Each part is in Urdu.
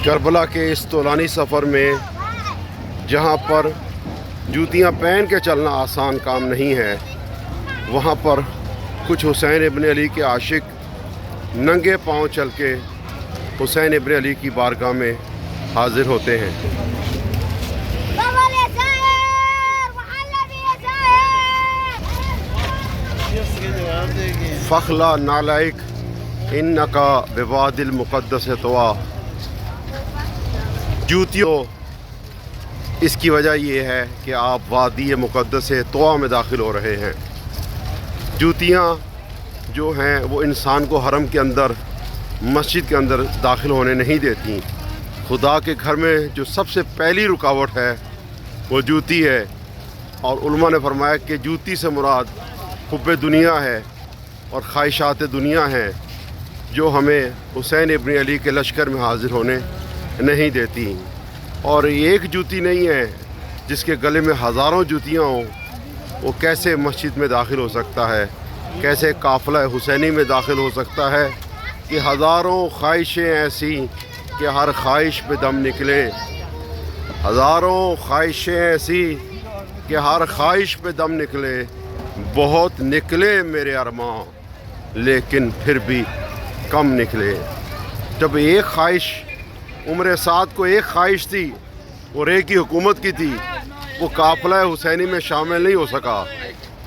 کربلا کے اس طولانی سفر میں جہاں پر جوتیاں پہن کے چلنا آسان کام نہیں ہے، وہاں پر کچھ حسین ابن علی کے عاشق ننگے پاؤں چل کے حسین ابن علی کی بارگاہ میں حاضر ہوتے ہیں۔ فخلا نالائک انکا بواد المقدس طوا، جوتیوں اس کی وجہ یہ ہے کہ آپ وادی مقدس طوا میں داخل ہو رہے ہیں۔ جوتیاں جو ہیں وہ انسان کو حرم کے اندر، مسجد کے اندر داخل ہونے نہیں دیتی۔ خدا کے گھر میں جو سب سے پہلی رکاوٹ ہے وہ جوتی ہے، اور علماء نے فرمایا کہ جوتی سے مراد حب دنیا ہے اور خواہشات دنیا ہیں جو ہمیں حسین ابن علی کے لشکر میں حاضر ہونے نہیں دیتی۔ اور ایک جوتی نہیں ہے جس کے گلے میں ہزاروں جوتیاں ہوں، وہ کیسے مسجد میں داخل ہو سکتا ہے، کیسے قافلہ حسینی میں داخل ہو سکتا ہے کہ ہزاروں خواہشیں ایسی کہ ہر خواہش پہ دم نکلے، ہزاروں خواہشیں ایسی کہ ہر خواہش پہ دم نکلے، بہت نکلے میرے ارماں لیکن پھر بھی کم نکلے۔ جب ایک خواہش، عمر سعد کو ایک خواہش تھی اور ایک ہی حکومت کی تھی، وہ قافلہ حسینی میں شامل نہیں ہو سکا،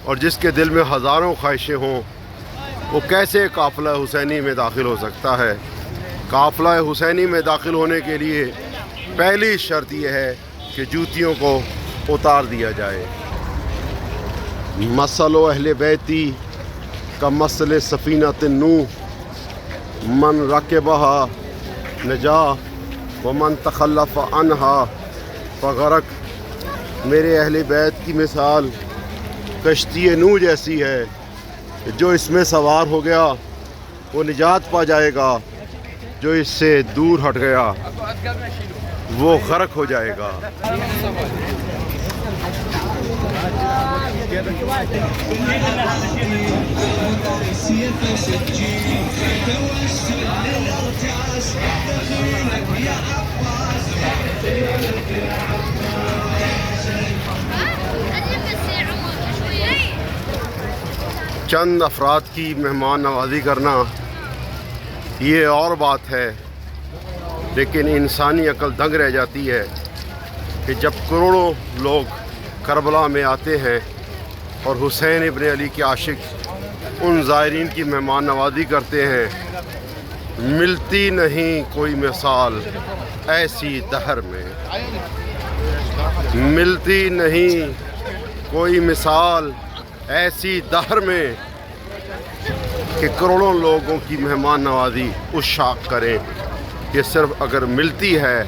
اور جس کے دل میں ہزاروں خواہشیں ہوں وہ کیسے قافلہ حسینی میں داخل ہو سکتا ہے؟ قافلہ حسینی میں داخل ہونے کے لیے پہلی شرط یہ ہے کہ جوتیوں کو اتار دیا جائے۔ مثل اہل بیتی کا مثل سفینۃ نوح، من رکبہا نجا ومن تخلف عنہا فغرق۔ میرے اہل بیت کی مثال کشتی نوح جیسی ہے کہ جو اس میں سوار ہو گیا وہ نجات پا جائے گا، جو اس سے دور ہٹ گیا وہ غرق ہو جائے گا۔ چند افراد کی مہمان نوازی کرنا یہ اور بات ہے، لیکن انسانی عقل دنگ رہ جاتی ہے کہ جب کروڑوں لوگ کربلا میں آتے ہیں اور حسین ابن علی کے عاشق ان زائرین کی مہمان نوازی کرتے ہیں، ملتی نہیں کوئی مثال ایسی دہر میں، ملتی نہیں کوئی مثال ایسی دہر میں کہ کروڑوں لوگوں کی مہمان نوازی اس شاخ کریں کہ صرف اگر ملتی ہے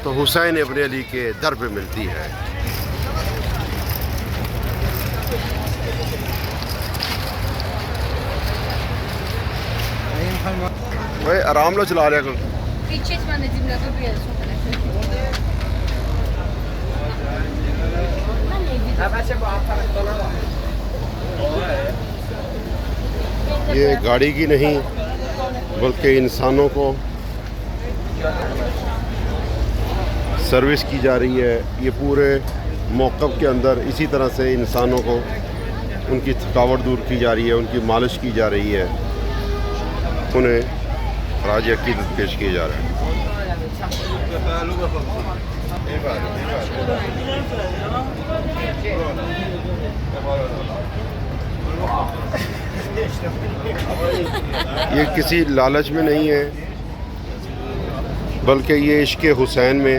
تو حسین ابن علی کے در پہ ملتی ہے۔ بھائی آرام نہ چلا لیا کرو۔ یہ گاڑی کی نہیں بلکہ انسانوں کو سروس کی جا رہی ہے۔ یہ پورے موقف کے اندر اسی طرح سے انسانوں کو ان کی تھکاوٹ دور کی جا رہی ہے، ان کی مالش کی جا رہی ہے، انہیں خراج عقیدت پیش کیے جا رہے ہیں۔ یہ کسی لالچ میں نہیں ہے بلکہ یہ عشق حسین میں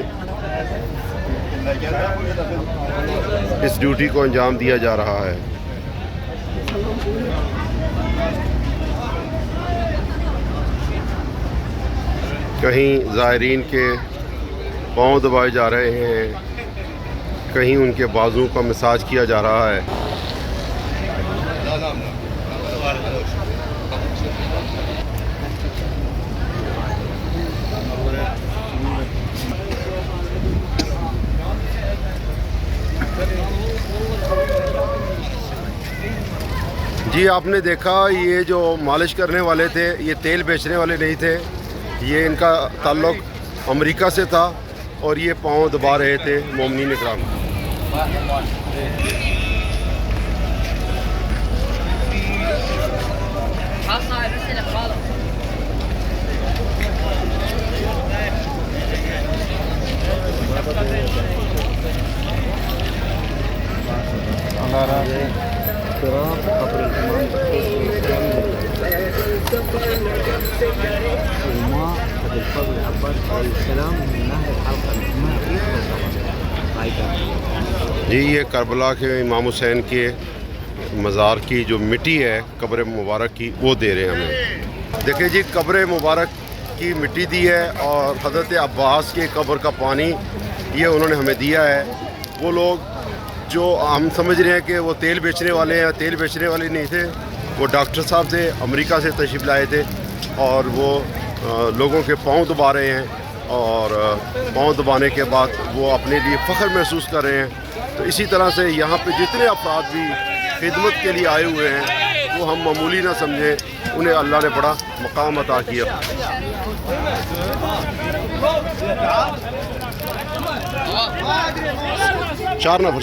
اس ڈیوٹی کو انجام دیا جا رہا ہے۔ کہیں زائرین کے پاؤں دبائے جا رہے ہیں، کہیں ان کے بازو کا مساج کیا جا رہا ہے۔ جی آپ نے دیکھا یہ جو مالش کرنے والے تھے یہ تیل بیچنے والے نہیں تھے، یہ ان کا تعلق امریکہ سے تھا اور یہ پاؤں دبا رہے تھے مومنین اکرام. جی یہ کربلا کے امام حسین کے مزار کی جو مٹی ہے قبر مبارک کی وہ دے رہے ہیں ہمیں. دیکھیں جی قبر مبارک کی مٹی دی ہے اور حضرت عباس کے قبر کا پانی یہ انہوں نے ہمیں دیا ہے. وہ لوگ جو ہم سمجھ رہے ہیں کہ وہ تیل بیچنے والے ہیں، تیل بیچنے والے نہیں تھے، وہ ڈاکٹر صاحب تھے، امریکہ سے تشریف لائے تھے اور وہ لوگوں کے پاؤں دبا رہے ہیں اور پاؤں دبانے کے بعد وہ اپنے لیے فخر محسوس کر رہے ہیں. تو اسی طرح سے یہاں پہ جتنے افراد بھی خدمت کے لیے آئے ہوئے ہیں وہ ہم معمولی نہ سمجھیں، انہیں اللہ نے بڑا مقام عطا کیا. چار نفر